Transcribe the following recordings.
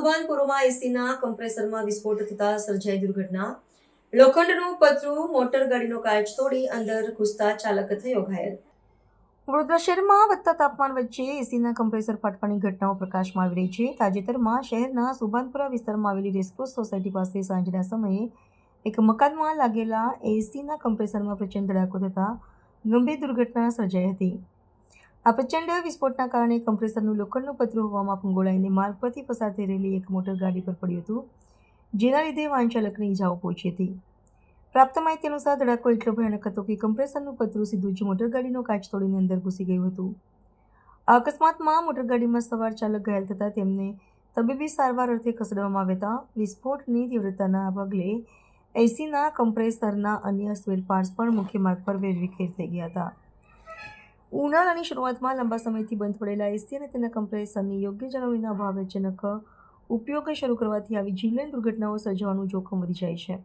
સુભાનપુરમાં એસીના કમ્પ્રેસરમાં વિસ્ફોટ થતા સર્જાઈ દુર્ઘટના। લોખંડનું પતરું મોટર ગાડીનો કાચ તોડી અંદર ઘૂસતા ચાલક થયો ઘાયલ। વડોદરા શહેરમાં વધતા તાપમાન વચ્ચે એસીના કમ્પ્રેસર ફાટવાની ઘટનાઓ પ્રકાશમાં આવી રહી છે। તાજેતરમાં શહેરના સુભાનપુરા વિસ્તારમાં આવેલી રેસકોર્સ સોસાયટી પાસે સાંજના સમયે એક મકાનમાં લાગેલા એસીના કમ્પ્રેસરમાં પ્રચંડ ધડાકો થતા ગંભીર દુર્ઘટના સર્જાઈ હતી। આ પ્રચંડ વિસ્ફોટના કારણે કમ્પ્રેસરનું લોખંડનું પતરું હવામાં ફંગોળાઈને માર્ગ પરથી પસાર થઈ રહેલી એક મોટર ગાડી પર પડ્યું હતું, જેના લીધે વાહન ચાલકને ઈજાઓ પહોંચી હતી। પ્રાપ્ત માહિતી અનુસાર ધડાકો એટલો ભયાનક હતો કે કમ્પ્રેસરનું પતરું સીધું જ મોટર ગાડીનો કાચ તોડીને અંદર ઘૂસી ગયું હતું। આ અકસ્માતમાં મોટર ગાડીમાં સવાર ચાલક ઘાયલ થતાં તેમને તબીબી સારવાર અર્થે ખસેડવામાં આવ્યા હતા। વિસ્ફોટની તીવ્રતાના પગલે એસીના કમ્પ્રેસરના અન્ય સ્પેર પાર્ટ્સ પણ મુખ્ય માર્ગ પર વેરવિખેર થઈ ગયા હતા। ઉનાળાની શરૂઆતમાં લાંબા સમયથી બંધ પડેલા એસી અને તેના કમ્પ્રેસરની યોગ્ય જાળવણીના અભાવે અચાનક ઉપયોગ શરૂ કરવાથી આવી જીવલેણ દુર્ઘટનાઓ સર્જવાનું જોખમ વધી જાય છે।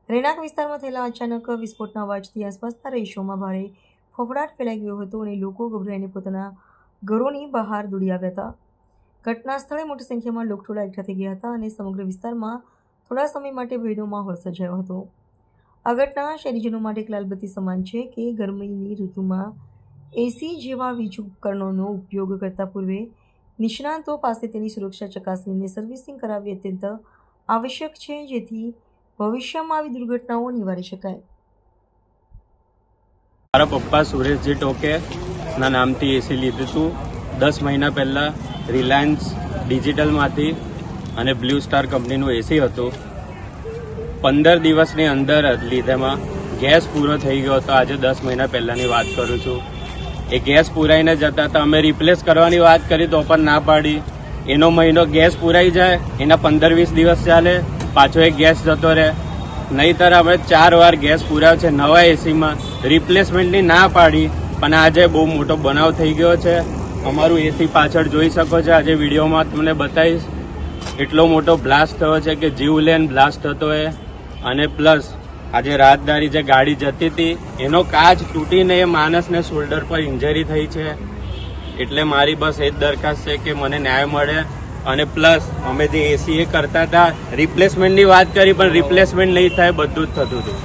રહેણાંક વિસ્તારમાં થયેલા અચાનક વિસ્ફોટના અવાજથી આસપાસના રહીશોમાં ભારે ફફડાટ ફેલાઈ ગયો હતો અને લોકો ગભરાઈને પોતાના ઘરોની બહાર દોડી આવ્યા હતા। ઘટના સ્થળે મોટી સંખ્યામાં લોકટોળા એકઠા થઈ ગયા હતા અને સમગ્ર વિસ્તારમાં થોડા સમય માટે ભયનો માહોલ સર્જાયો હતો। આ ઘટના શહેરીજનો માટે એક લાલબત્તી સમાન છે કે ગરમીની ઋતુમાં એસી જેવા વીજ ઉપકરણોનો ઉપયોગ કરતા પૂર્વે નિષ્ણાતો પાસે તેની સુરક્ષા ચકાસણીને સર્વિસિંગ કરાવવી અત્યંત આવશ્યક છે, જેથી ભવિષ્યમાં આવી દુર્ઘટનાઓ નિવારી શકાય। મારા પપ્પા સુરેશજી ટોકે ના નામથી એસી લીધું હતું 10 મહિના પહેલાં રિલાયન્સ ડિજિટલમાંથી અને બ્લુ સ્ટાર કંપનીનું એસી હતું। 15 દિવસની અંદર જ લીધેમાં ગેસ પૂરો થઈ ગયો હતો। આજે 10 મહિના પહેલાંની વાત કરું છું। એ ગેસ પૂરાઈને જતા હતા, અમે રિપ્લેસ કરવાની વાત કરી તો પણ ના પાડી। એનો મહિનો ગેસ પૂરાઈ જાય, એના 15-20 દિવસ ચાલે, પાછો એક ગેસ જતો રહે। નહીંતર અમે 4 વાર ગેસ પૂરાયો છે નવા એસીમાં, રિપ્લેસમેન્ટની ના પાડી, પણ આજે બહુ મોટો બનાવ થઈ ગયો છે। અમારું એસી પાછળ જોઈ શકો છો, આજે વિડીયોમાં તમને બતાવીશ। એટલો મોટો બ્લાસ્ટ થયો છે કે જીવલેણ બ્લાસ્ટ થતો હોય। અને પ્લસ આજે રાહદારી જે ગાડી જતી હતી એનો કાચ તૂટીને એ માણસને શોલ્ડર પર ઇન્જરી થઈ છે। એટલે મારી બસ એ જ દરખાસ્ત છે કે મને ન્યાય મળે। અને પ્લસ અમે જે એસી એ કરતા હતા રિપ્લેસમેન્ટની વાત કરી, પણ રિપ્લેસમેન્ટ નહીં થાય, બધું જ થતું હતું।